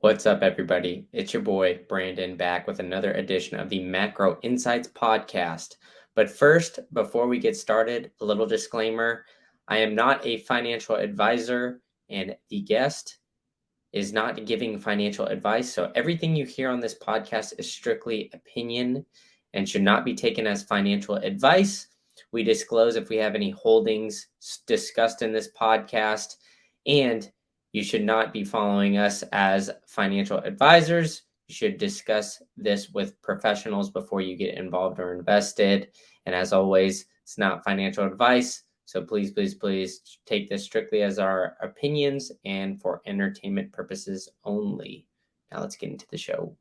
What's up, everybody? It's your boy, Brandon, back with another edition of the Macro Insights podcast. But first, before we get started, a little disclaimer. I am not a financial advisor, and the guest is not giving financial advice. So everything you hear on this podcast is strictly opinion and should not be taken as financial advice. We disclose if we have any holdings discussed in this podcast, and you should not be following us as financial advisors. You should discuss this with professionals before you get involved or invested. And as always, it's not financial advice. So please take this strictly as our opinions and for entertainment purposes only. Now let's get into the show.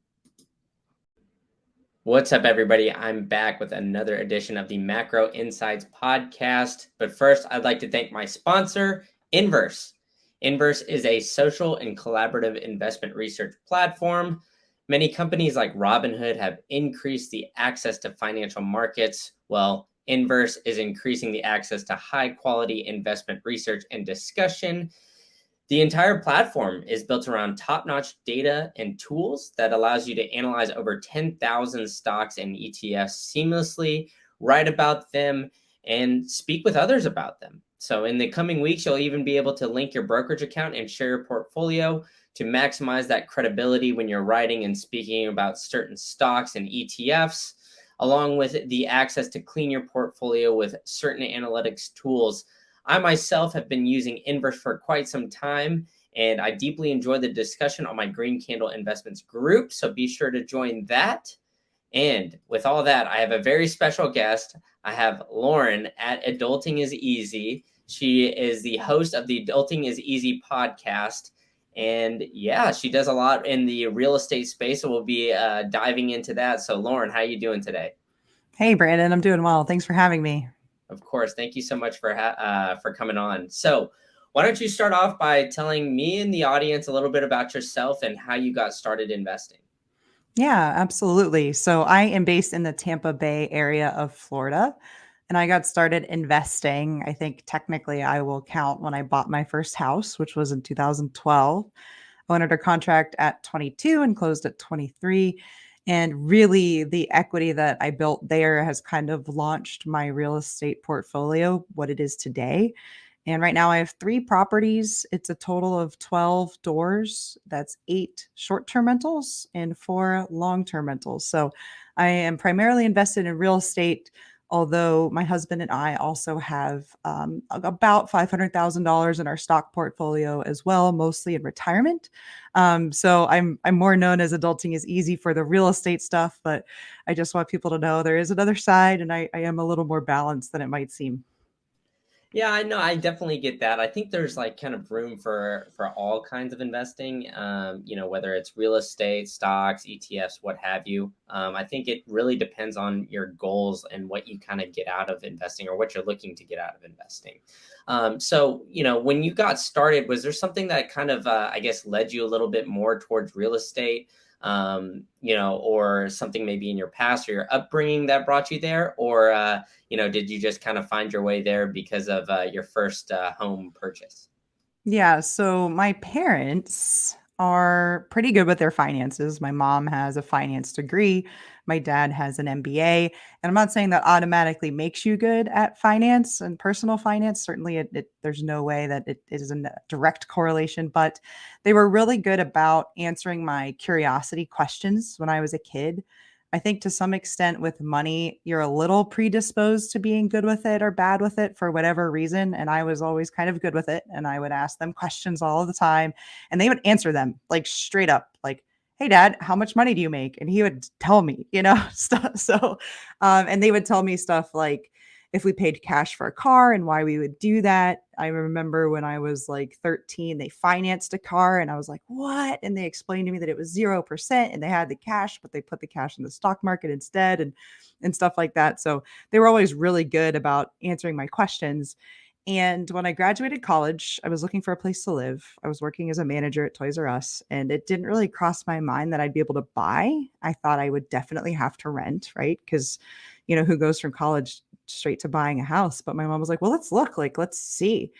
What's up, everybody? I'm back with another edition of the Macro Insights podcast. But first, I'd like to thank my sponsor, Inverse. Inverse is a social and collaborative investment research platform. Many companies like Robinhood have increased the access to financial markets. Well, Inverse is increasing the access to high-quality investment research and discussion. The entire platform is built around top-notch data and tools that allows you to analyze over 10,000 stocks and ETFs seamlessly, write about them, and speak with others about them. So in the coming weeks, you'll even be able to link your brokerage account and share your portfolio to maximize that credibility when you're writing and speaking about certain stocks and ETFs, along with the access to clean your portfolio with certain analytics tools. I myself have been using Inverse for quite some time, and I deeply enjoy the discussion on my Green Candle Investments group, so be sure to join that. And with all that, I have a very special guest. I have Lauren at Adulting is Easy. She is the host of the Adulting is Easy podcast. And yeah, she does a lot in the real estate space, so we'll be diving into that. So Lauren, how are you doing today? Hey, Brandon, I'm doing well. Thanks for having me. Of course. Thank you so much for coming on. So why don't you start off by telling me and the audience a little bit about yourself and how you got started investing? Yeah, absolutely. So I am based in the Tampa Bay area of Florida, and I got started investing. I think technically I will count when I bought my first house, which was in 2012. I went under contract at 22 and closed at 23. And really, the equity that I built there has kind of launched my real estate portfolio, what it is today. And right now I have 3 properties. It's a total of 12 doors. That's 8 short-term rentals and 4 long-term rentals. So I am primarily invested in real estate, although my husband and I also have about $500,000 in our stock portfolio as well, mostly in retirement. So I'm more known as Adulting is Easy for the real estate stuff, but I just want people to know there is another side, and I am a little more balanced than it might seem. Yeah, I know. I definitely get that. I think there's like kind of room for all kinds of investing. Whether it's real estate, stocks, ETFs, what have you. I think it really depends on your goals and what you kind of get out of investing or what you're looking to get out of investing. When you got started, was there something that kind of, I guess, led you a little bit more towards real estate? Or something maybe in your past or your upbringing that brought you there? Or, did you just kind of find your way there because of your first home purchase? Yeah, so my parents are pretty good with their finances. My mom has a finance degree. My dad has an MBA. And I'm not saying that automatically makes you good at finance and personal finance. Certainly, there's no way that it is a direct correlation, but they were really good about answering my curiosity questions when I was a kid. I think to some extent with money, you're a little predisposed to being good with it or bad with it for whatever reason. And I was always kind of good with it. And I would ask them questions all the time and they would answer them like straight up, like, hey, dad, how much money do you make? And he would tell me, stuff. And they would tell me stuff like, if we paid cash for a car and why we would do that. I remember when I was like 13, they financed a car and I was like, what? And they explained to me that it was 0% and they had the cash, but they put the cash in the stock market instead and stuff like that. So they were always really good about answering my questions. And when I graduated college, I was looking for a place to live. I was working as a manager at Toys R Us, and it didn't really cross my mind that I'd be able to buy. I thought I would definitely have to rent, right? Because, who goes from college straight to buying a house? But my mom was like, well, let's look, like, let's see.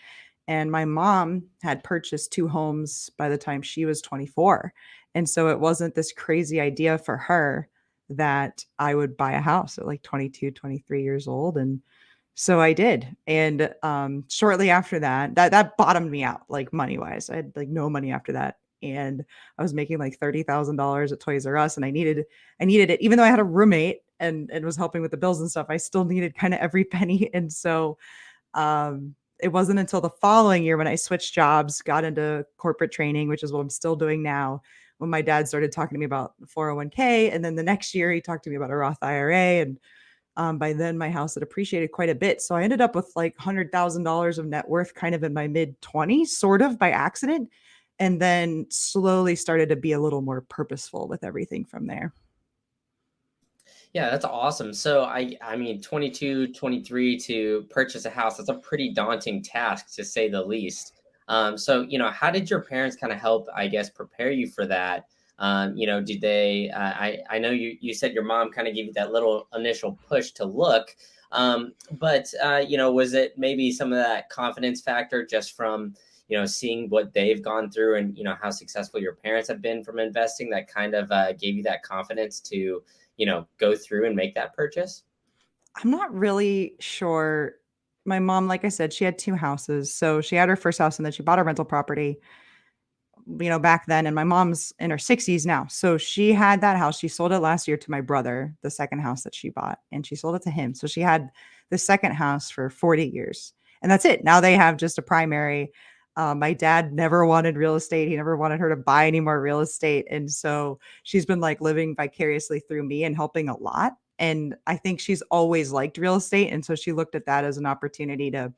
And my mom had purchased 2 homes by the time she was 24. And so it wasn't this crazy idea for her that I would buy a house at like 22, 23 years old. And so I did. And shortly after that, that bottomed me out, like money wise. I had like no money after that. And I was making like $30,000 at Toys R Us, and I needed it, even though I had a roommate and was helping with the bills and stuff. I still needed kind of every penny. And so it wasn't until the following year when I switched jobs, got into corporate training, which is what I'm still doing now, when my dad started talking to me about 401k. And then the next year, he talked to me about a Roth IRA. And by then, my house had appreciated quite a bit. So I ended up with like $100,000 of net worth kind of in my mid 20s, sort of by accident. And then slowly started to be a little more purposeful with everything from there. Yeah, that's awesome. So I mean 22, 23 to purchase a house, that's a pretty daunting task to say the least. So, how did your parents kind of help, I guess, prepare you for that? Did they I know you said your mom kind of gave you that little initial push to look. But was it maybe some of that confidence factor just from seeing what they've gone through and how successful your parents have been from investing that kind of gave you that confidence to go through and make that purchase? I'm not really sure. My mom, like I said, she had two houses. So she had her first house and then she bought a rental property, back then. And my mom's in her 60s now. So she had that house. She sold it last year to my brother, the second house that she bought, and she sold it to him. So she had the second house for 40 years. And that's it. Now they have just a primary. My dad never wanted real estate. He never wanted her to buy any more real estate. And so she's been like living vicariously through me and helping a lot. And I think she's always liked real estate. And so she looked at that as an opportunity to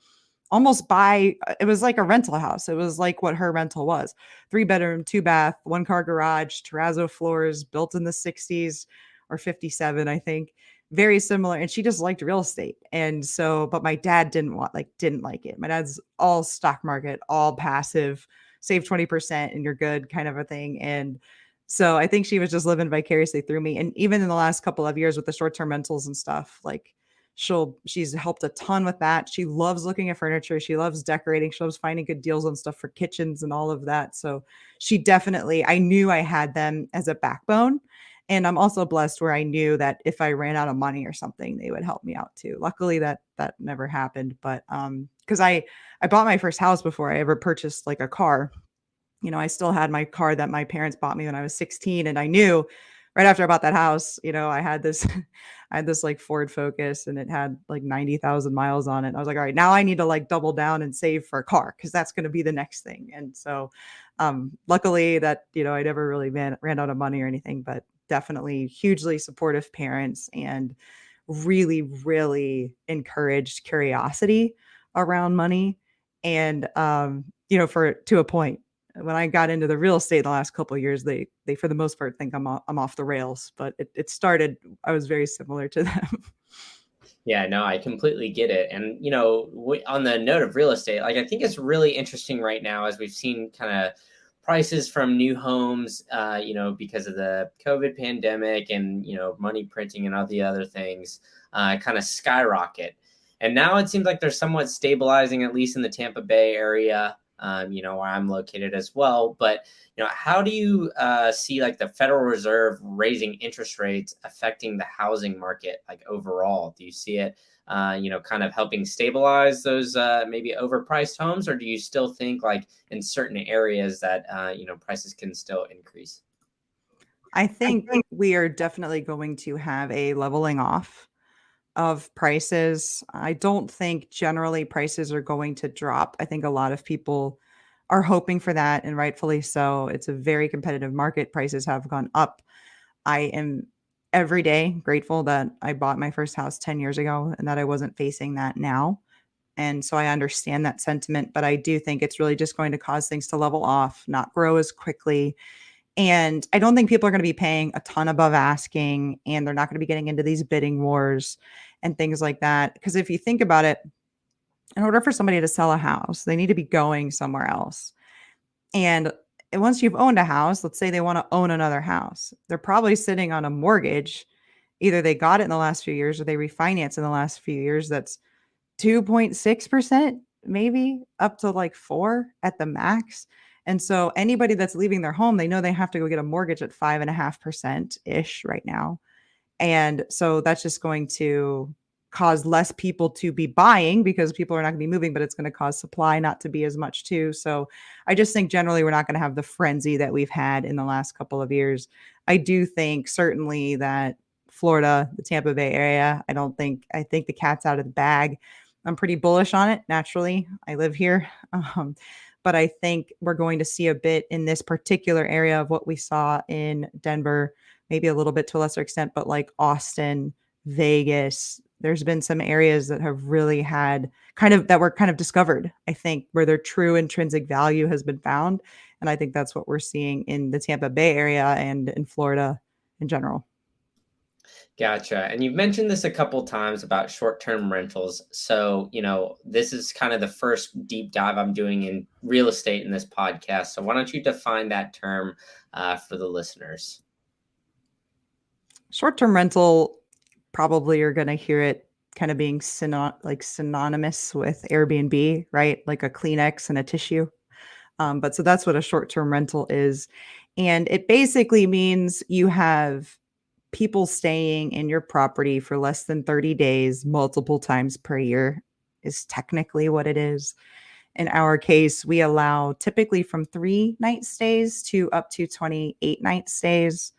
almost buy. It was like a rental house. It was like what her rental was: 3 bedroom, 2 bath, 1 car garage, terrazzo floors, built in the 60s or 57, I think. Very similar. And she just liked real estate. And so, but my dad didn't like it. My dad's all stock market, all passive, save 20% and you're good kind of a thing. And so I think she was just living vicariously through me. And even in the last couple of years with the short-term rentals and stuff, like she's helped a ton with that. She loves looking at furniture. She loves decorating. She loves finding good deals on stuff for kitchens and all of that. So she definitely, I knew I had them as a backbone. And I'm also blessed where I knew that if I ran out of money or something, they would help me out too. Luckily that never happened. But because I bought my first house before I ever purchased like a car. I still had my car that my parents bought me when I was 16. And I knew right after I bought that house, I had this, I had this like Ford Focus and it had like 90,000 miles on it. And I was like, all right, now I need to like double down and save for a car because that's going to be the next thing. And so, luckily that, I never really ran out of money or anything, but definitely hugely supportive parents and really, really encouraged curiosity around money. And, for to a point, when I got into the real estate in the last couple of years, they for the most part think I'm off the rails, but it started. I was very similar to them. Yeah, no, I completely get it. And, on the note of real estate, like I think it's really interesting right now as we've seen kind of prices from new homes, because of the COVID pandemic and, money printing and all the other things kind of skyrocket. And now it seems like they're somewhat stabilizing, at least in the Tampa Bay area, where I'm located as well. But how do you see like the Federal Reserve raising interest rates affecting the housing market, like overall? Do you see it, kind of helping stabilize those maybe overpriced homes, or do you still think like in certain areas that prices can still increase? I think we are definitely going to have a leveling off of prices. I don't think generally prices are going to drop. I think a lot of people are hoping for that, and rightfully so. It's a very competitive market. Prices have gone up. I am every day grateful that I bought my first house 10 years ago and that I wasn't facing that now. And so I understand that sentiment, but I do think it's really just going to cause things to level off, not grow as quickly. And I don't think people are going to be paying a ton above asking, and they're not going to be getting into these bidding wars and things like that. Because if you think about it, in order for somebody to sell a house, they need to be going somewhere else. And once you've owned a house, let's say they want to own another house, they're probably sitting on a mortgage. Either they got it in the last few years or they refinanced in the last few years. That's 2.6%, maybe up to like 4 at the max. And so anybody that's leaving their home, they know they have to go get a mortgage at 5.5% ish right now. And so that's just going to cause less people to be buying because people are not going to be moving, but it's going to cause supply not to be as much too. So I just think generally we're not going to have the frenzy that we've had in the last couple of years. I do think certainly that Florida, the Tampa Bay area, I think the cat's out of the bag. I'm pretty bullish on it. Naturally, I live here. But I think we're going to see a bit in this particular area of what we saw in Denver, maybe a little bit to a lesser extent, but like Austin, Vegas, there's been some areas that have really had that were kind of discovered, I think, where their true intrinsic value has been found. And I think that's what we're seeing in the Tampa Bay area and in Florida in general. Gotcha. And you've mentioned this a couple times about short-term rentals. So, this is kind of the first deep dive I'm doing in real estate in this podcast. So, why don't you define that term for the listeners? Short-term rental, probably you're going to hear it kind of being synonymous with Airbnb, right? Like a Kleenex and a tissue. But so that's what a short-term rental is. And it basically means you have people staying in your property for less than 30 days, multiple times per year, is technically what it is. In our case, we allow typically from 3-night stays to up to 28-night stays.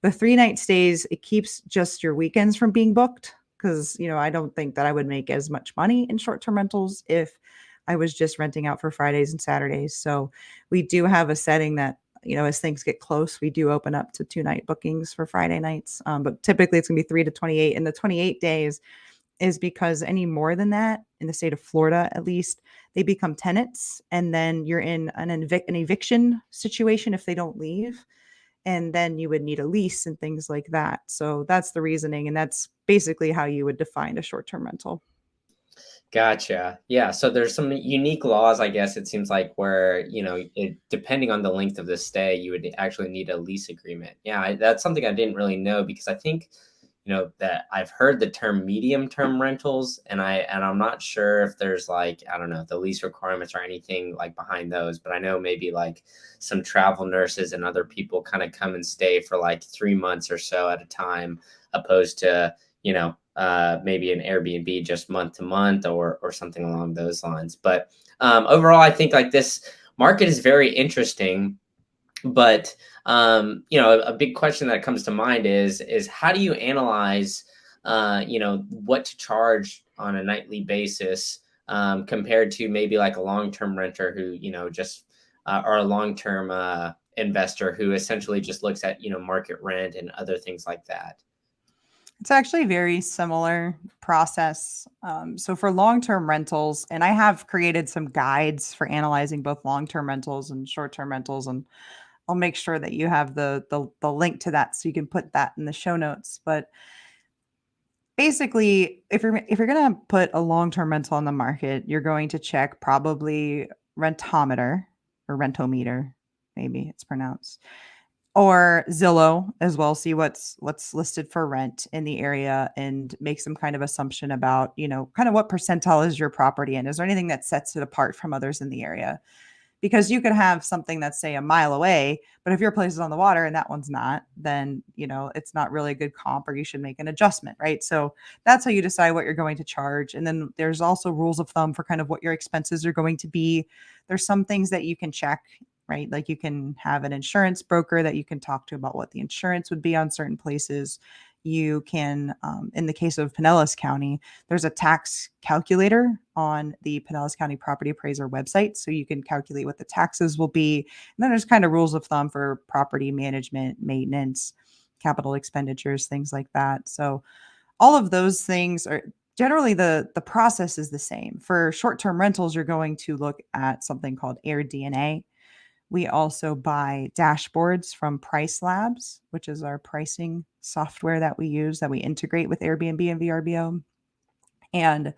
The 3-night stays, it keeps just your weekends from being booked because, I don't think that I would make as much money in short-term rentals if I was just renting out for Fridays and Saturdays. So we do have a setting that, as things get close, we do open up to 2-night bookings for Friday nights. But typically it's going to be 3 to 28. And the 28 days is because any more than that, in the state of Florida at least, they become tenants. And then you're in an eviction situation if they don't leave. And then you would need a lease and things like that. So that's the reasoning. And that's basically how you would define a short-term rental. Gotcha. Yeah. So there's some unique laws, I guess it seems like, where, depending on the length of the stay, you would actually need a lease agreement. Yeah. That's something I didn't really know because I think, that I've heard the term medium term rentals and I'm not sure if there's like, I don't know, the lease requirements or anything like behind those, but I know maybe like some travel nurses and other people kind of come and stay for like 3 months or so at a time, opposed to, maybe an Airbnb just month to month or something along those lines. But overall, I think like this market is very interesting. But a big question that comes to mind is how do you analyze, what to charge on a nightly basis compared to maybe like a long-term renter who, just or a long-term investor who essentially just looks at, market rent and other things like that. It's actually a very similar process. So for long-term rentals, and I have created some guides for analyzing both long-term rentals and short-term rentals, and I'll make sure that you have the link to that so you can put that in the show notes. But basically, if you're going to put a long-term rental on the market, you're going to check probably Rentometer or Rentometer, maybe it's pronounced, or Zillow as well, see what's listed for rent in the area and make some kind of assumption about, kind of what percentile is your property in. Is there anything that sets it apart from others in the area? Because you could have something that's say a mile away, but if your place is on the water and that one's not, then, it's not really a good comp or you should make an adjustment, right? So that's how you decide what you're going to charge. And then there's also rules of thumb for kind of what your expenses are going to be. There's some things that you can check, right? Like you can have an insurance broker that you can talk to about what the insurance would be on certain places. You can, in the case of Pinellas County, there's a tax calculator on the Pinellas County Property Appraiser website. So you can calculate what the taxes will be. And then there's kind of rules of thumb for property management, maintenance, capital expenditures, things like that. So all of those things are generally the process is the same. For short-term rentals, you're going to look at something called AirDNA. We also buy dashboards from Price Labs, which is our pricing software that we use that we integrate with Airbnb and VRBO. And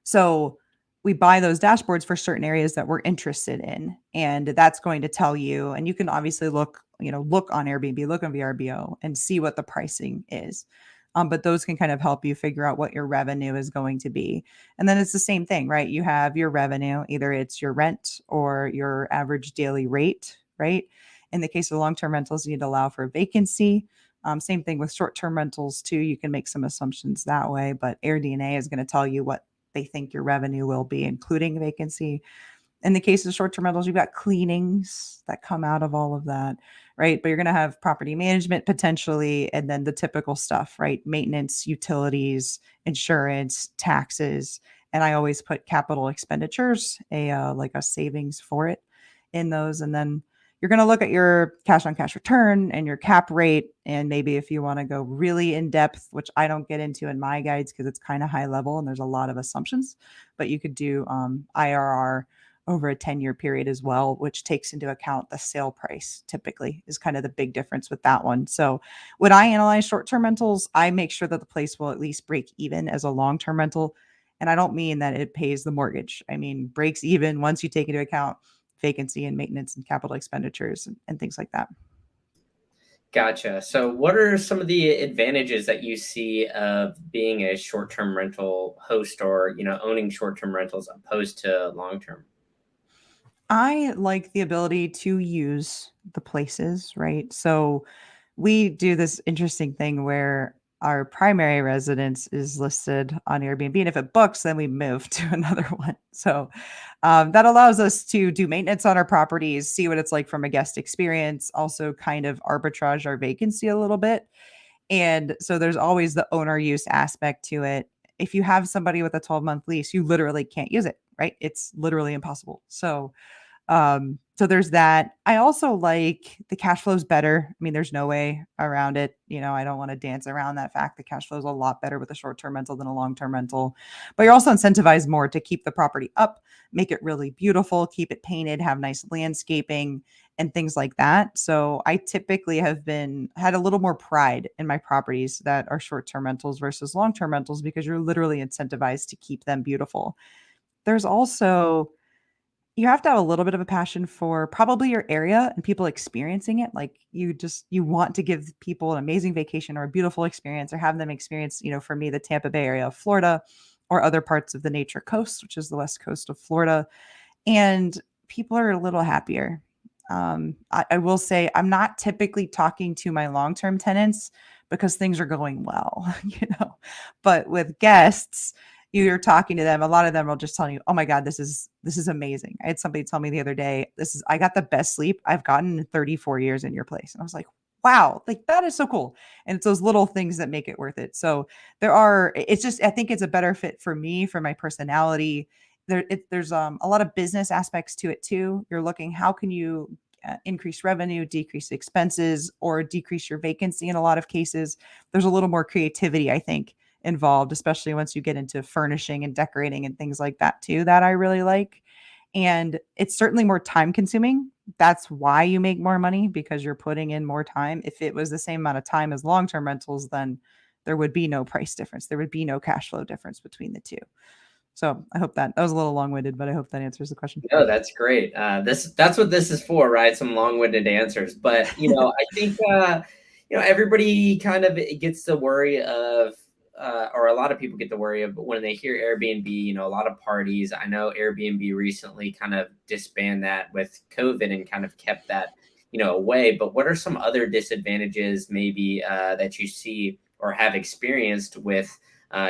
so we buy those dashboards for certain areas that we're interested in. And that's going to tell you, and you can obviously look on Airbnb, look on VRBO and see what the pricing is. But those can kind of help you figure out what your revenue is going to be. And then it's the same thing, right? You have your revenue, either it's your rent or your average daily rate, right? In the case of long-term rentals, you need to allow for vacancy. Same thing with short-term rentals too. You can make some assumptions that way, but AirDNA is going to tell you what they think your revenue will be, including vacancy. In the case of short-term rentals, you've got cleanings that come out of all of that, right? But you're going to have property management potentially, and then the typical stuff, right? Maintenance, utilities, insurance, taxes, and I always put capital expenditures, like a savings for it in those, and then you're going to look at your cash on cash return and your cap rate, and maybe if you want to go really in depth, which I don't get into in my guides because it's kind of high level and there's a lot of assumptions, but you could do IRR over a 10-year period as well, which takes into account the sale price typically is kind of the big difference with that one. So when I analyze short-term rentals, I make sure that the place will at least break even as a long-term rental. And I don't mean that it pays the mortgage. I mean, breaks even once you take into account vacancy and maintenance and capital expenditures and things like that. Gotcha. So, what are some of the advantages that you see of being a short-term rental host, or owning short-term rentals opposed to long-term? I like the ability to use the places, right? So we do this interesting thing where our primary residence is listed on Airbnb. And if it books, then we move to another one. So that allows us to do maintenance on our properties, see what it's like from a guest experience, also kind of arbitrage our vacancy a little bit. And so there's always the owner use aspect to it. If you have somebody with a 12-month lease, you literally can't use it, right? It's literally impossible. So there's that. I also like the cash flow is better. I mean, there's no way around it. I don't want to dance around that fact. The cash flow is a lot better with a short-term rental than a long-term rental. But you're also incentivized more to keep the property up, make it really beautiful, keep it painted, have nice landscaping and things like that. So I typically had a little more pride in my properties that are short-term rentals versus long-term rentals because you're literally incentivized to keep them beautiful. There's also you have to have a little bit of a passion for probably your area and people experiencing it. Like you want to give people an amazing vacation or a beautiful experience or have them experience, for me, the Tampa Bay area of Florida or other parts of the Nature Coast, which is the west coast of Florida. And people are a little happier. I will say I'm not typically talking to my long-term tenants because things are going well, but with guests, you're talking to them. A lot of them will just tell you, "Oh my God, this is amazing." I had somebody tell me the other day, I got the best sleep I've gotten in 34 years in your place." And I was like, "Wow, like that is so cool." And it's those little things that make it worth it. So it's just, I think it's a better fit for me, for my personality. There's a lot of business aspects to it too. You're looking, how can you increase revenue, decrease expenses, or decrease your vacancy in a lot of cases. There's a little more creativity, I think, involved, especially once you get into furnishing and decorating and things like that too, that I really like. And it's certainly more time consuming. That's why you make more money, because you're putting in more time. If it was the same amount of time as long-term rentals, then there would be no price difference. There would be no cash flow difference between the two. So I hope that was a little long-winded, but I hope that answers the question. No, that's great. That's what this is for, right? Some long-winded answers, but I think everybody kind of gets the worry of, or a lot of people get the worry of when they hear Airbnb. A lot of parties. I know Airbnb recently kind of disbanded that with COVID and kind of kept that away. But what are some other disadvantages maybe that you see or have experienced with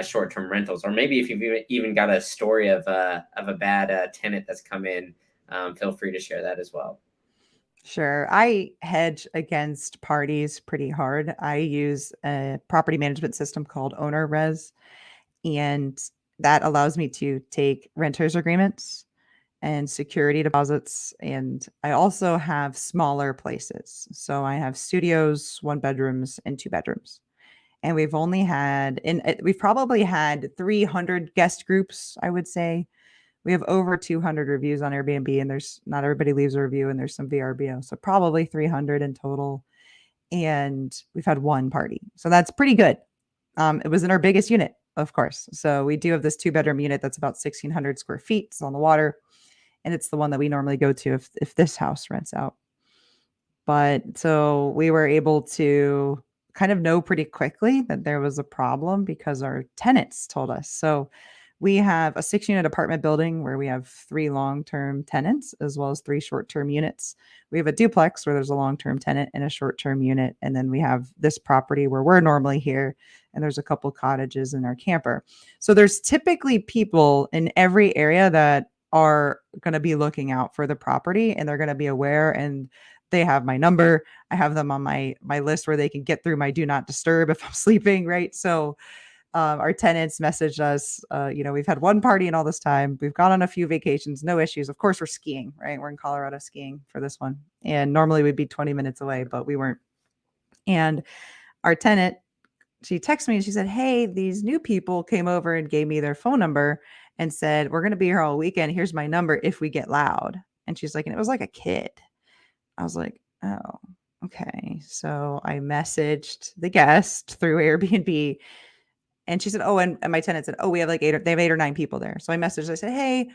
short-term rentals, or maybe if you've even got a story of a bad tenant that's come in, feel free to share that as well. Sure. I hedge against parties pretty hard. I use a property management system called Owner Res, and that allows me to take renters agreements and security deposits. And I also have smaller places. So I have studios, one bedrooms, and two bedrooms. And we've probably had 300 guest groups, I would say. We have over 200 reviews on Airbnb, and there's not everybody leaves a review, and there's some VRBO. So probably 300 in total. And we've had one party. So that's pretty good. It was in our biggest unit, of course. So we do have this 2-bedroom unit that's about 1,600 square feet. It's on the water. And it's the one that we normally go to if this house rents out. But so we were able to kind of know pretty quickly that there was a problem because our tenants told us. So we have a 6 unit apartment building where we have 3 long-term tenants as well as 3 short-term units. We have a duplex where there's a long-term tenant and a short-term unit. And then we have this property where we're normally here, and there's a couple cottages in our camper. So there's typically people in every area that are going to be looking out for the property, and they're going to be aware, and they have my number. I have them on my list where they can get through my do not disturb if I'm sleeping, right? So our tenants messaged us. We've had one party in all this time. We've gone on a few vacations, no issues. Of course, we're skiing, right? We're in Colorado skiing for this one. And normally we'd be 20 minutes away, but we weren't. And our tenant, she texted me and she said, "Hey, these new people came over and gave me their phone number and said, we're going to be here all weekend. Here's my number if we get loud." And she's like, and it was like a kid. I was like, oh, okay. So I messaged the guest through Airbnb, and she said, "Oh," and my tenant said, "Oh, we have like they have 8 or 9 people there." So I messaged, I said, "Hey,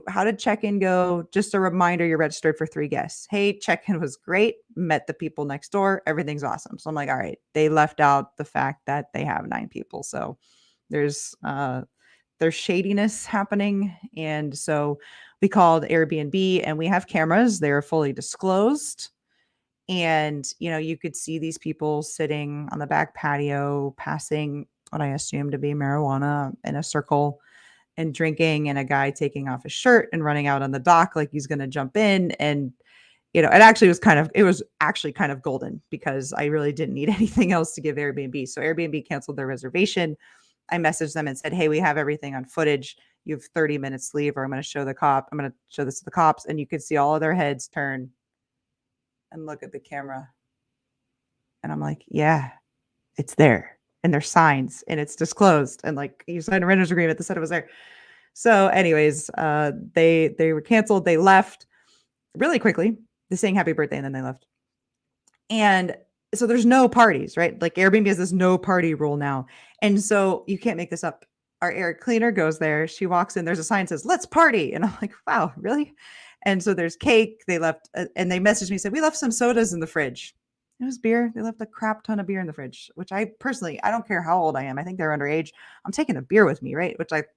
how did check-in go? Just a reminder, you're registered for 3 guests." "Hey, check-in was great. Met the people next door. Everything's awesome." So I'm like, all right, they left out the fact that they have 9 people. So there's there's shadiness happening. And so we called Airbnb, and we have cameras. They're fully disclosed. And, you could see these people sitting on the back patio, passing what I assume to be marijuana in a circle and drinking, and a guy taking off his shirt and running out on the dock like he's going to jump in. And, it was actually kind of golden because I really didn't need anything else to give Airbnb. So Airbnb canceled their reservation. I messaged them and said, "Hey, we have everything on footage. You have 30 minutes to leave, or I'm going to show this to the cops." And you could see all of their heads turn and look at the camera. And I'm like, yeah, it's there. And there's signs and it's disclosed. And like, you signed a renter's agreement that said it was there. So, anyways, they were canceled. They left really quickly. They sang happy birthday and then they left. And so there's no parties, right? Like Airbnb has this no party rule now. And so you can't make this up. Our air cleaner goes there. She walks in. There's a sign that says, "Let's party." And I'm like, wow, really? And so there's cake. They left, and they messaged me, said, "We left some sodas in the fridge." It was beer. They left a crap ton of beer in the fridge, which I personally, I don't care how old I am. I think they're underage. I'm taking the beer with me, right?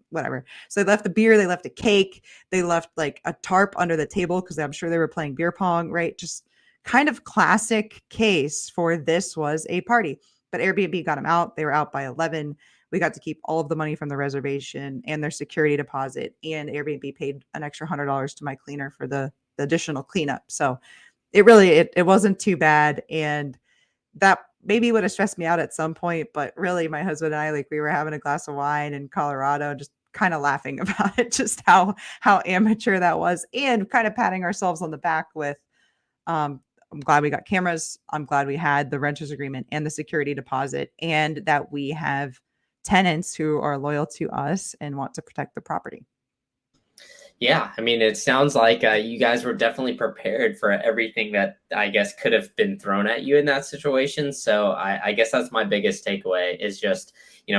Whatever. So they left the beer. They left a cake. They left like a tarp under the table because I'm sure they were playing beer pong, right? Just kind of classic case for this was a party. But Airbnb got them out. They were out by 11. We got to keep all of the money from the reservation and their security deposit. And Airbnb paid an extra $100 to my cleaner for the additional cleanup. So it wasn't too bad. And that maybe would have stressed me out at some point. But really, my husband and I, like, we were having a glass of wine in Colorado, just kind of laughing about it, just how amateur that was, and kind of patting ourselves on the back with, I'm glad we got cameras. I'm glad we had the renter's agreement and the security deposit, and that we have tenants who are loyal to us and want to protect the property. Yeah, I mean, it sounds like you guys were definitely prepared for everything that I guess could have been thrown at you in that situation. So I guess that's my biggest takeaway is just,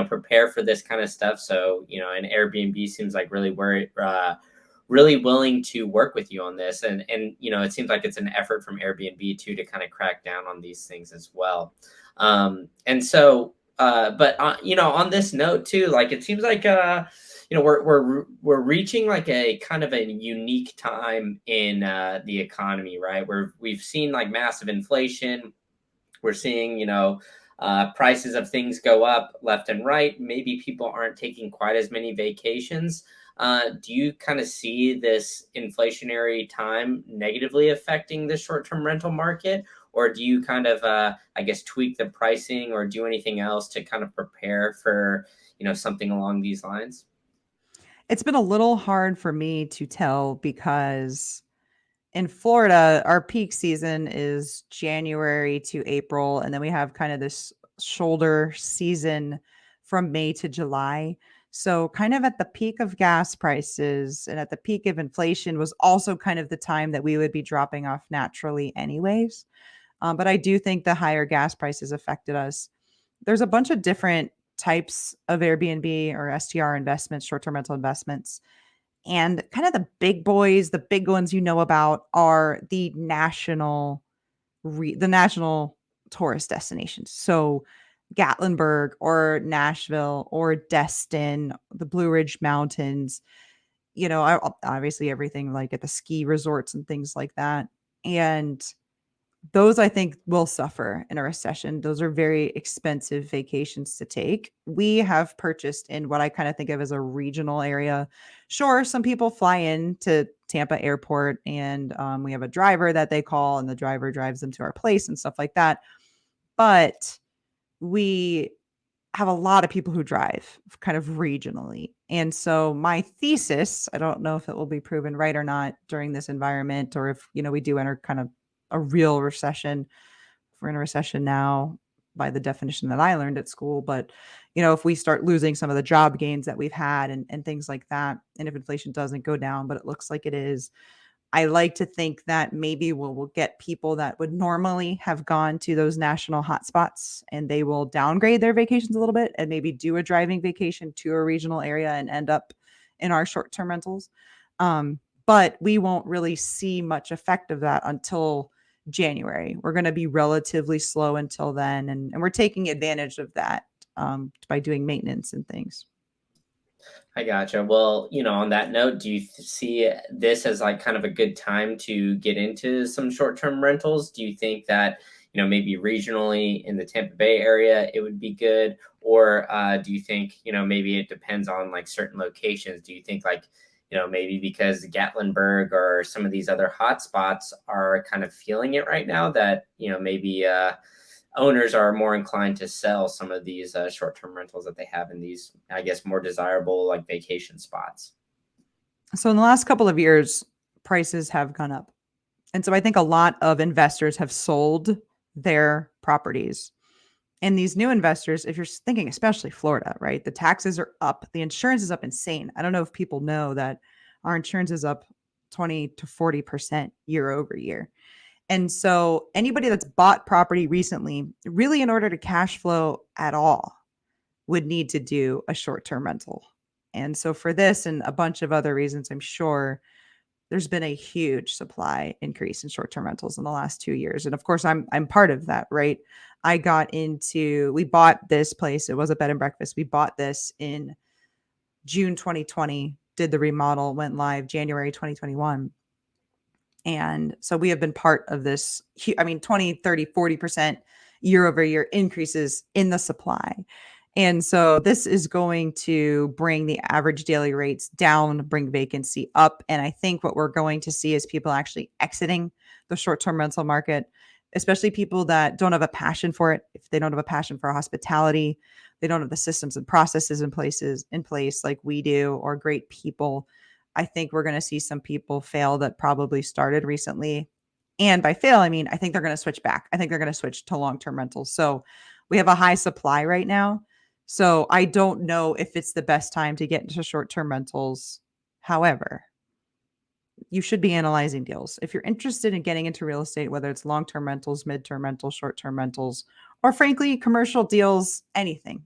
prepare for this kind of stuff. So, and Airbnb seems like really willing to work with you on this. And it seems like it's an effort from Airbnb too, to kind of crack down on these things as well. And so, on this note too, like, it seems like, we're reaching like a kind of a unique time in the economy, right? Where we've seen like massive inflation. We're seeing, prices of things go up left and right. Maybe people aren't taking quite as many vacations. Do you kind of see this inflationary time negatively affecting the short-term rental market? Or do you kind of, I guess, tweak the pricing or do anything else to kind of prepare for, something along these lines? It's been a little hard for me to tell because in Florida, our peak season is January to April, and then we have kind of this shoulder season from May to July. So, kind of at the peak of gas prices and at the peak of inflation was also kind of the time that we would be dropping off naturally, anyways. But I do think the higher gas prices affected us. There's a bunch of different types of Airbnb or STR investments, short term rental investments. And kind of the big boys, the big ones about are the national tourist destinations. So Gatlinburg or Nashville or Destin, the Blue Ridge Mountains, obviously everything like at the ski resorts and things like that. And those I think will suffer in a recession. Those are very expensive vacations to take. We have purchased in what I kind of think of as a regional area. Sure, some people fly in to Tampa airport and we have a driver that they call and the driver drives them to our place and stuff like that. But we have a lot of people who drive kind of regionally. And so my thesis, I don't know if it will be proven right or not during this environment, or if, we do enter kind of a real recession. If we're in a recession now by the definition that I learned at school, but if we start losing some of the job gains that we've had and things like that, and if inflation doesn't go down, but it looks like it is, I like to think that maybe we'll get people that would normally have gone to those national hotspots and they will downgrade their vacations a little bit and maybe do a driving vacation to a regional area and end up in our short-term rentals. But we won't really see much effect of that until January. We're going to be relatively slow until then. And we're taking advantage of that by doing maintenance and things. I gotcha. Well, on that note, do you see this as like kind of a good time to get into some short-term rentals? Do you think that, maybe regionally in the Tampa Bay area, it would be good? Or do you think, maybe it depends on like certain locations? Do you think like, maybe because Gatlinburg or some of these other hotspots are kind of feeling it right now that, maybe owners are more inclined to sell some of these short-term rentals that they have in these, I guess, more desirable like vacation spots? So in the last couple of years, prices have gone up. And so I think a lot of investors have sold their properties. And these new investors, if you're thinking, especially Florida, right? The taxes are up. The insurance is up insane. I don't know if people know that our insurance is up 20 to 40% year over year. And so anybody that's bought property recently, really in order to cash flow at all, would need to do a short-term rental. And so for this and a bunch of other reasons, I'm sure there's been a huge supply increase in short-term rentals in the last 2 years. And of course, I'm part of that, right? We bought this place. It was a bed and breakfast. We bought this in June 2020, did the remodel, went live January 2021. And so we have been part of this, 20, 30, 40% year over year increases in the supply. And so this is going to bring the average daily rates down, bring vacancy up. And I think what we're going to see is people actually exiting the short-term rental market, especially people that don't have a passion for it. If they don't have a passion for hospitality, they don't have the systems and processes in place like we do, or great people. I think we're going to see some people fail that probably started recently. And by fail, I mean, I think they're going to switch back. I think they're going to switch to long-term rentals. So we have a high supply right now. So I don't know if it's the best time to get into short-term rentals. However, you should be analyzing deals. If you're interested in getting into real estate, whether it's long-term rentals, mid-term rentals, short-term rentals, or frankly, commercial deals, anything,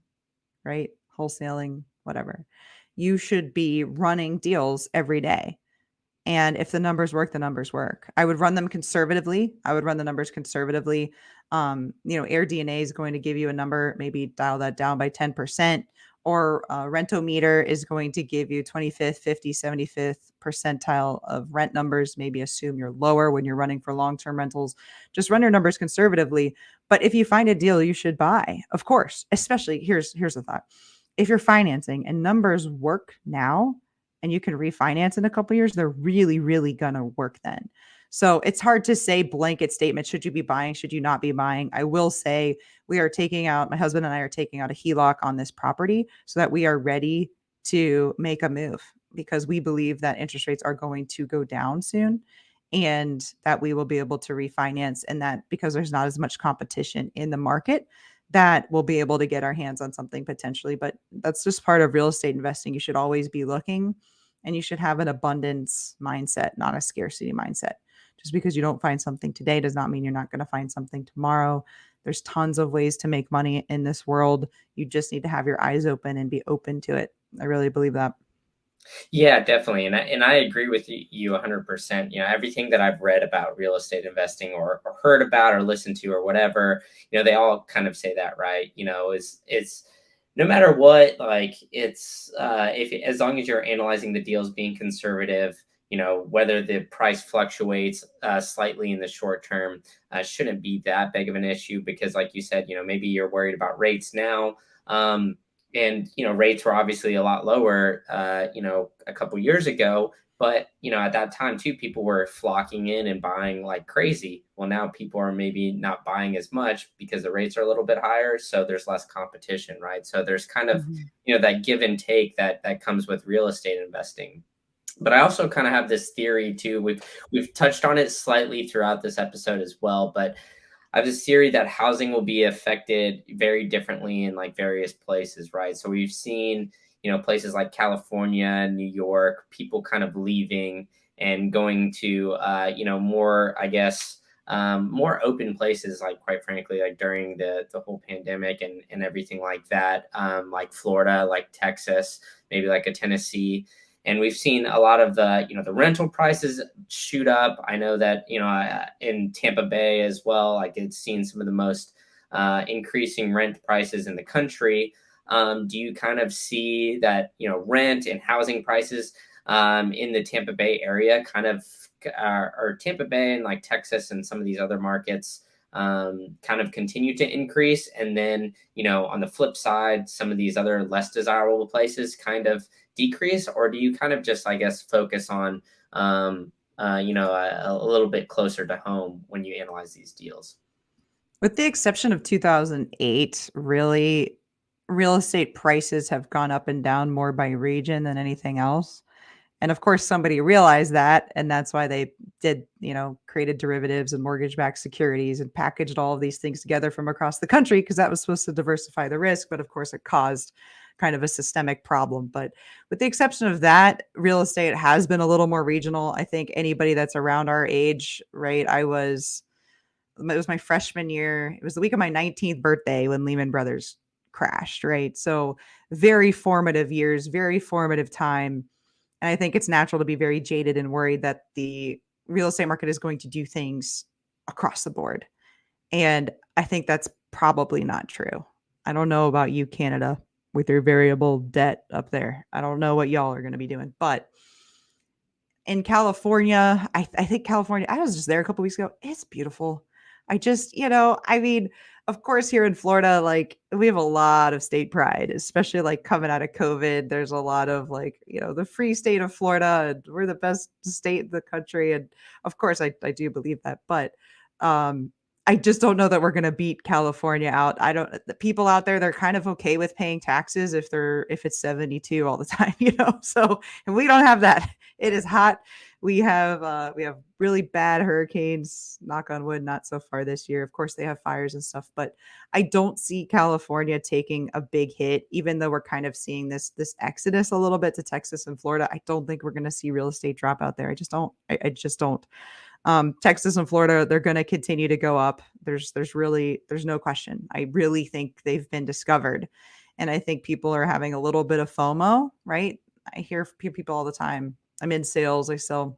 right? Wholesaling, whatever. You should be running deals every day. And if the numbers work, the numbers work. I would run them conservatively. I would run the numbers conservatively. Air DNA is going to give you a number, maybe dial that down by 10%, or Rentometer is going to give you 25th, 50th, 75th percentile of rent numbers. Maybe assume you're lower when you're running for long-term rentals. Just run your numbers conservatively. But if you find a deal, you should buy, of course. Especially, here's the thought. If you're financing and numbers work now, and you can refinance in a couple of years, they're really, really going to work then. So it's hard to say blanket statement. Should you be buying? Should you not be buying? I will say my husband and I are taking out a HELOC on this property so that we are ready to make a move, because we believe that interest rates are going to go down soon and that we will be able to refinance, and that because there's not as much competition in the market, that we'll be able to get our hands on something potentially. But that's just part of real estate investing. You should always be looking, and you should have an abundance mindset, not a scarcity mindset. Just because you don't find something today does not mean you're not going to find something tomorrow. There's tons of ways to make money in this world. You just need to have your eyes open and be open to it. I really believe that. Yeah, definitely. And I agree with you 100%. Everything that I've read about real estate investing or heard about or listened to or whatever, they all kind of say that, right? Is no matter what, like it's if as long as you're analyzing the deals being conservative, whether the price fluctuates slightly in the short term, shouldn't be that big of an issue because, like you said, maybe you're worried about rates now. And rates were obviously a lot lower a couple years ago, but at that time too, people were flocking in and buying like crazy. Well, now people are maybe not buying as much because the rates are a little bit higher, so there's less competition, right? So there's kind of Mhm. that give and take that comes with real estate investing. But I also kind of have this theory too. We've touched on it slightly throughout this episode as well, but I have this theory that housing will be affected very differently in like various places, right? So we've seen, places like California, New York, people kind of leaving and going to, more, I guess, more open places, like quite frankly, like during the whole pandemic and everything like that, like Florida, like Texas, maybe like a Tennessee. And we've seen a lot of the rental prices shoot up. I know that in Tampa Bay as well, like it's seen some of the most increasing rent prices in the country. Do you kind of see that rent and housing prices in the Tampa Bay area kind of or Tampa Bay and like Texas and some of these other markets kind of continue to increase, and then on the flip side, some of these other less desirable places kind of decrease, or do you kind of just, I guess, focus on a little bit closer to home when you analyze these deals? With the exception of 2008, really, real estate prices have gone up and down more by region than anything else. And of course, somebody realized that, and that's why they did, created derivatives and mortgage-backed securities and packaged all of these things together from across the country because that was supposed to diversify the risk. But of course, it caused kind of a systemic problem. But with the exception of that, real estate has been a little more regional. I think anybody that's around our age, right? It was my freshman year. It was the week of my 19th birthday when Lehman Brothers crashed, right? So very formative years, very formative time. And I think it's natural to be very jaded and worried that the real estate market is going to do things across the board. And I think that's probably not true. I don't know about you, Canada, with your variable debt up there. I don't know what y'all are going to be doing, but in California, I think California, I was just there a couple weeks ago. It's beautiful. I just, I mean, of course, here in Florida, like we have a lot of state pride, especially like coming out of COVID. There's a lot of like, the free state of Florida, and we're the best state in the country. And of course, I do believe that. But um, I just don't know that we're going to beat California out. I don't, the people out there, they're kind of okay with paying taxes if it's 72 all the time, So, and we don't have that. It is hot. We have really bad hurricanes, knock on wood, not so far this year. Of course, they have fires and stuff, but I don't see California taking a big hit, even though we're kind of seeing this exodus a little bit to Texas and Florida. I don't think we're going to see real estate drop out there. I just don't. I just don't. Texas and Florida, they're going to continue to go up. There's no question. I really think they've been discovered, and I think people are having a little bit of FOMO, right? I hear people all the time. I'm in sales. I sell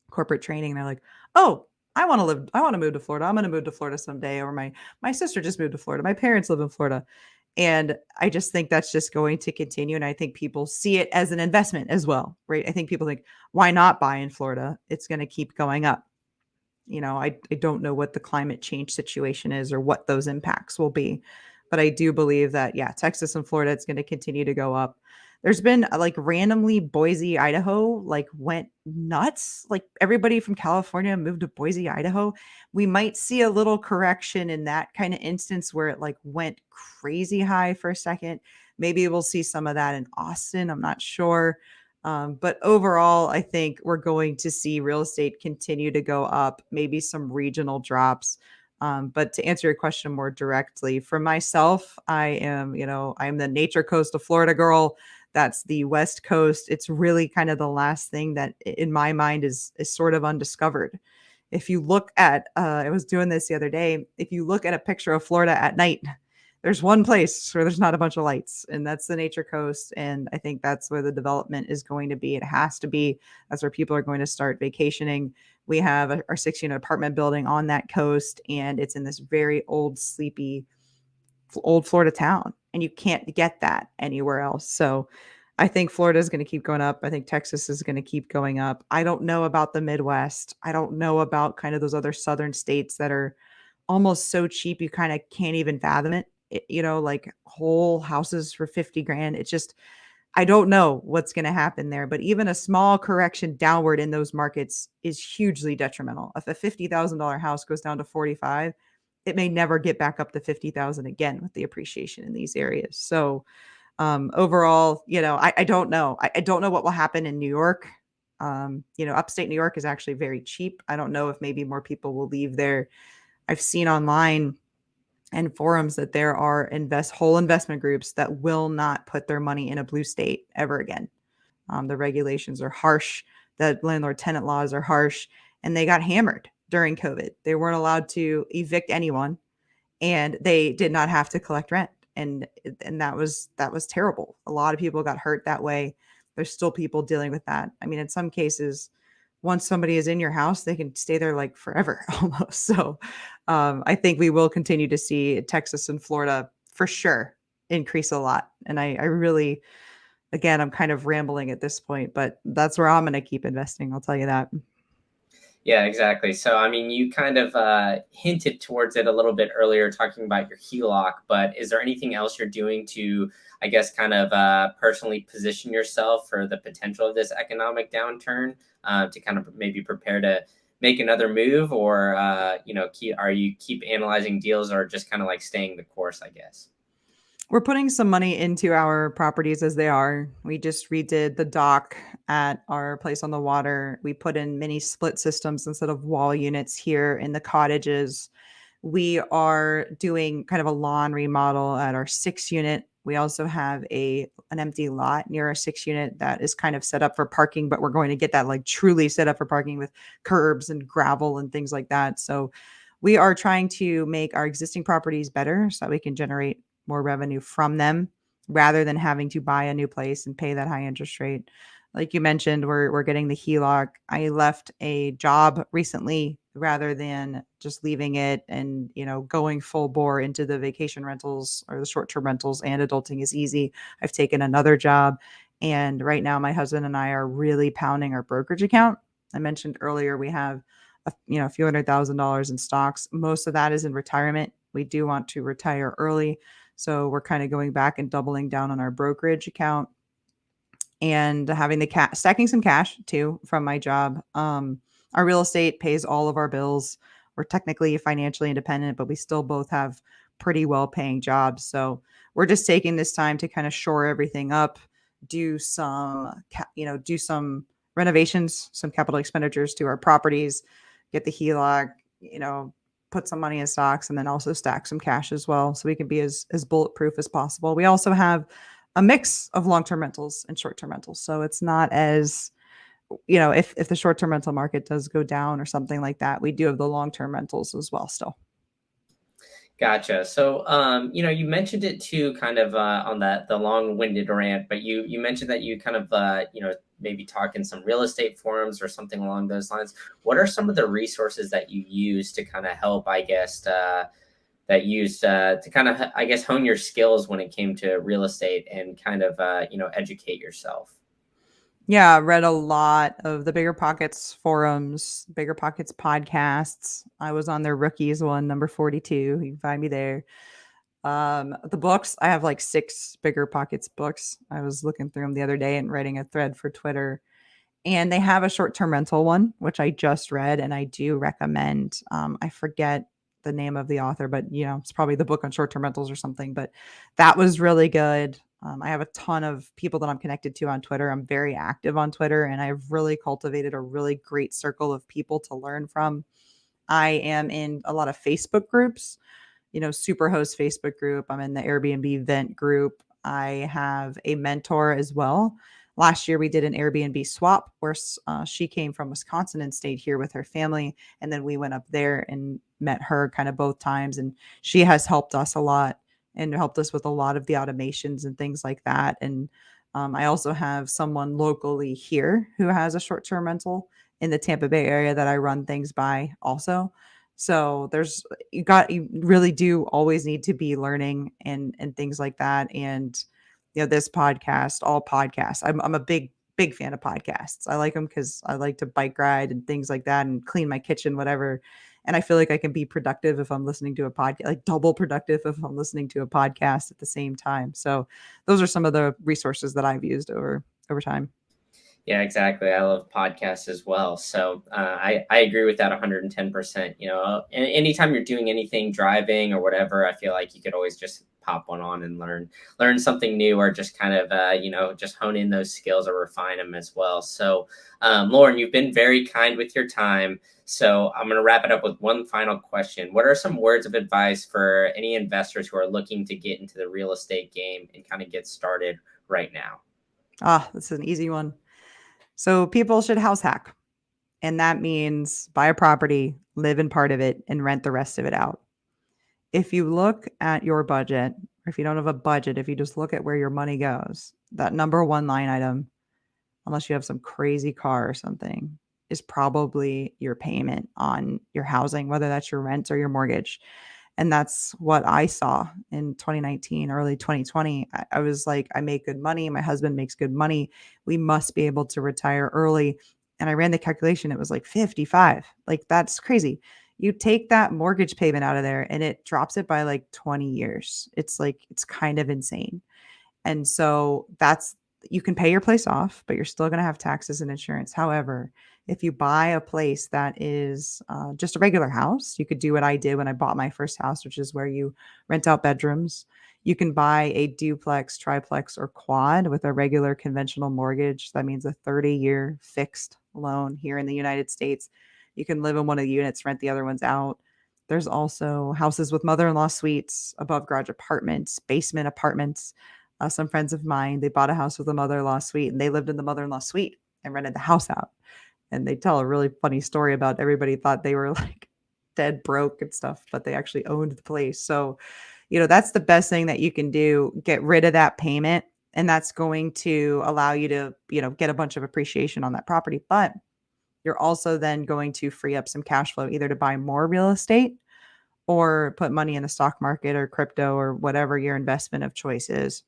corporate training. And they're like, "Oh, I want to move to Florida. I'm going to move to Florida someday." Or my sister just moved to Florida. My parents live in Florida. And I just think that's just going to continue. And I think people see it as an investment as well, right? I think people think, why not buy in Florida? It's going to keep going up. I don't know what the climate change situation is or what those impacts will be. But I do believe that, yeah, Texas and Florida, it's going to continue to go up. There's been like randomly Boise, Idaho, like went nuts. Like everybody from California moved to Boise, Idaho. We might see a little correction in that kind of instance where it like went crazy high for a second. Maybe we'll see some of that in Austin. I'm not sure. But overall, I think we're going to see real estate continue to go up, maybe some regional drops. But to answer your question more directly, for myself, I'm the nature coast of Florida girl. That's the West Coast. It's really kind of the last thing that, in my mind, is sort of undiscovered. If you look at, I was doing this the other day. If you look at a picture of Florida at night, there's one place where there's not a bunch of lights, and that's the Nature Coast. And I think that's where the development is going to be. It has to be. That's where people are going to start vacationing. We have our 6 unit apartment building on that coast, and it's in this very old, sleepy, old Florida town. And you can't get that anywhere else. So I think Florida is going to keep going up. I think Texas is going to keep going up. I don't know about the Midwest. I don't know about kind of those other southern states that are almost so cheap you kind of can't even fathom it. Like whole houses for 50 grand. It's just, I don't know what's going to happen there, but even a small correction downward in those markets is hugely detrimental. If a $50,000 house goes down to 45, it may never get back up to 50,000 again with the appreciation in these areas. So overall, I don't know. I don't know what will happen in New York. Upstate New York is actually very cheap. I don't know if maybe more people will leave there. I've seen online and forums that there are whole investment groups that will not put their money in a blue state ever again. The regulations are harsh. The landlord tenant laws are harsh, and they got hammered during COVID. They weren't allowed to evict anyone, and they did not have to collect rent. And that was terrible. A lot of people got hurt that way. There's still people dealing with that. I mean, in some cases, once somebody is in your house, they can stay there like forever almost. So I think we will continue to see Texas and Florida for sure increase a lot. And I really, again, I'm kind of rambling at this point, but that's where I'm going to keep investing. I'll tell you that. Yeah, exactly. So, I mean, you kind of hinted towards it a little bit earlier, talking about your HELOC, but is there anything else you're doing to, I guess, kind of personally position yourself for the potential of this economic downturn to kind of maybe prepare to make another move, or, are you keep analyzing deals, or just kind of like staying the course, I guess? We're putting some money into our properties as they are. We just redid the dock at our place on the water. We put in mini split systems instead of wall units here in the cottages. We are doing kind of a lawn remodel at our 6 unit. We also have an empty lot near our 6 unit that is kind of set up for parking, but we're going to get that like truly set up for parking with curbs and gravel and things like that. So we are trying to make our existing properties better so that we can generate more revenue from them rather than having to buy a new place and pay that high interest rate. Like you mentioned, we're getting the HELOC. I left a job recently rather than just leaving it and going full bore into the vacation rentals or the short-term rentals, and adulting is easy. I've taken another job, and right now my husband and I are really pounding our brokerage account. I mentioned earlier we have a few $100,000 in stocks. Most of that is in retirement. We do want to retire early, so we're kind of going back and doubling down on our brokerage account and having stacking some cash too from my job. Our real estate pays all of our bills. We're technically financially independent, but we still both have pretty well paying jobs. So we're just taking this time to kind of shore everything up, do some, do some renovations, some capital expenditures to our properties, get the HELOC, put some money in stocks, and then also stack some cash as well so we can be as bulletproof as possible. We also have a mix of long-term rentals and short-term rentals. So it's not as, if the short-term rental market does go down or something like that, we do have the long-term rentals as well still. Gotcha. So, you mentioned it too, kind of on the long-winded rant, but you mentioned that you kind of, maybe talk in some real estate forums or something along those lines. What are some of the resources that you use to kind of help, I guess, to kind of, I guess, hone your skills when it came to real estate and kind of, educate yourself? Yeah, I read a lot of the Bigger Pockets forums, Bigger Pockets podcasts. I was on their rookies one, number 42. You can find me there. The books, I have like 6 Bigger Pockets books. I was looking through them the other day and writing a thread for Twitter. And they have a short-term rental one, which I just read and I do recommend. I forget the name of the author, but it's probably the book on short-term rentals or something. But that was really good. I have a ton of people that I'm connected to on Twitter. I'm very active on Twitter, and I've really cultivated a really great circle of people to learn from. I am in a lot of Facebook groups, Superhost Facebook group. I'm in the Airbnb vent group. I have a mentor as well. Last year, we did an Airbnb swap where she came from Wisconsin and stayed here with her family. And then we went up there and met her kind of both times. And she has helped us a lot and helped us with a lot of the automations and things like that. And I also have someone locally here who has a short-term rental in the Tampa Bay area that I run things by also. So there's you really do always need to be learning and things like that. And this podcast, all podcasts. I'm a big fan of podcasts. I like them because I like to bike ride and things like that and clean my kitchen, whatever. And I feel like I can be productive if I'm listening to a podcast, like double productive if I'm listening to a podcast at the same time. So those are some of the resources that I've used over time. Yeah, exactly. I love podcasts as well. So I agree with that 110%. Anytime you're doing anything, driving or whatever, I feel like you could always just pop one on and learn something new, or just kind of just hone in those skills or refine them as well. So Lauren, you've been very kind with your time. So I'm going to wrap it up with one final question. What are some words of advice for any investors who are looking to get into the real estate game and kind of get started right now? This is an easy one. So people should house hack. And that means buy a property, live in part of it, and rent the rest of it out. If you look at your budget, or if you don't have a budget, if you just look at where your money goes, that number one line item, unless you have some crazy car or something, is probably your payment on your housing, whether that's your rent or your mortgage. And that's what I saw in 2019, early 2020. I was like, I make good money. My husband makes good money. We must be able to retire early. And I ran the calculation. It was like 55. Like, that's crazy. You take that mortgage payment out of there and it drops it by like 20 years. It's like, it's kind of insane. And so that's you can pay your place off, but you're still going to have taxes and insurance. However, if you buy a place that is just a regular house, you could do what I did when I bought my first house, which is where you rent out bedrooms. You can buy a duplex, triplex, or quad with a regular conventional mortgage. That means a 30-year fixed loan here in the United States. You can live in one of the units, rent the other ones out. There's also houses with mother-in-law suites, above garage apartments, basement apartments. Some friends of mine, they bought a house with a mother-in-law suite and they lived in the mother-in-law suite and rented the house out. And they tell a really funny story about everybody thought they were like dead broke and stuff, but they actually owned the place. So, that's the best thing that you can do. Get rid of that payment. And that's going to allow you to, get a bunch of appreciation on that property. But you're also then going to free up some cash flow either to buy more real estate or put money in the stock market or crypto or whatever your investment of choice is.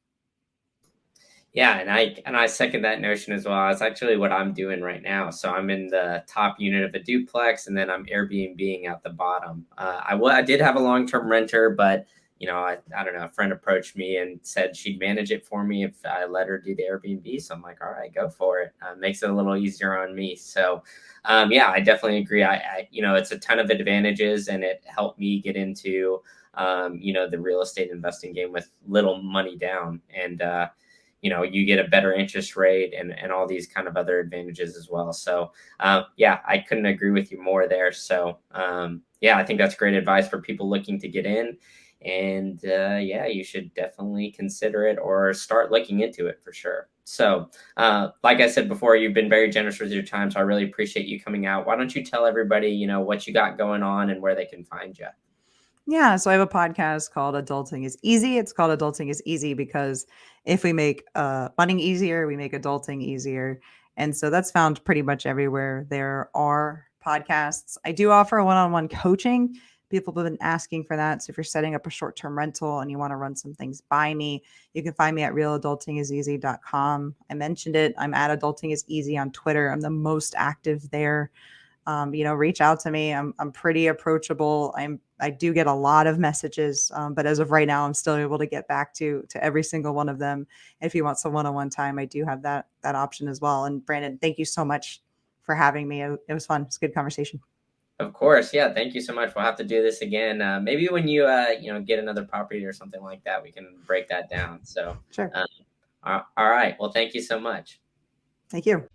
Yeah, and I second that notion as well. It's actually what I'm doing right now. So I'm in the top unit of a duplex, and then I'm Airbnbing at the bottom. I did have a long-term renter, but I don't know. A friend approached me and said she'd manage it for me if I let her do the Airbnb. So I'm like, all right, go for it. Makes it a little easier on me. So yeah, I definitely agree. It's a ton of advantages, and it helped me get into the real estate investing game with little money down. And you get a better interest rate and all these kind of other advantages as well. So yeah, I couldn't agree with you more there. So yeah, I think that's great advice for people looking to get in. And yeah, you should definitely consider it or start looking into it for sure. So like I said before, you've been very generous with your time. So I really appreciate you coming out. Why don't you tell everybody, what you got going on and where they can find you? Yeah, so I have a podcast called Adulting is Easy. It's called Adulting is Easy because if we make money easier, we make adulting easier. And so that's found pretty much everywhere there are podcasts. I do offer one-on-one coaching. People have been asking for that. So if you're setting up a short-term rental and you want to run some things by me, you can find me at realadultingiseasy.com. I mentioned it. I'm at Adulting is Easy on Twitter. I'm the most active there. Reach out to me. I'm pretty approachable. I do get a lot of messages, but as of right now, I'm still able to get back to every single one of them. If you want some one-on-one time, I do have that option as well. And Brandon, thank you so much for having me. It was fun. It's a good conversation. Of course. Yeah. Thank you so much. We'll have to do this again. Maybe when you, get another property or something like that, we can break that down. So, Sure. all right. Well, thank you so much. Thank you.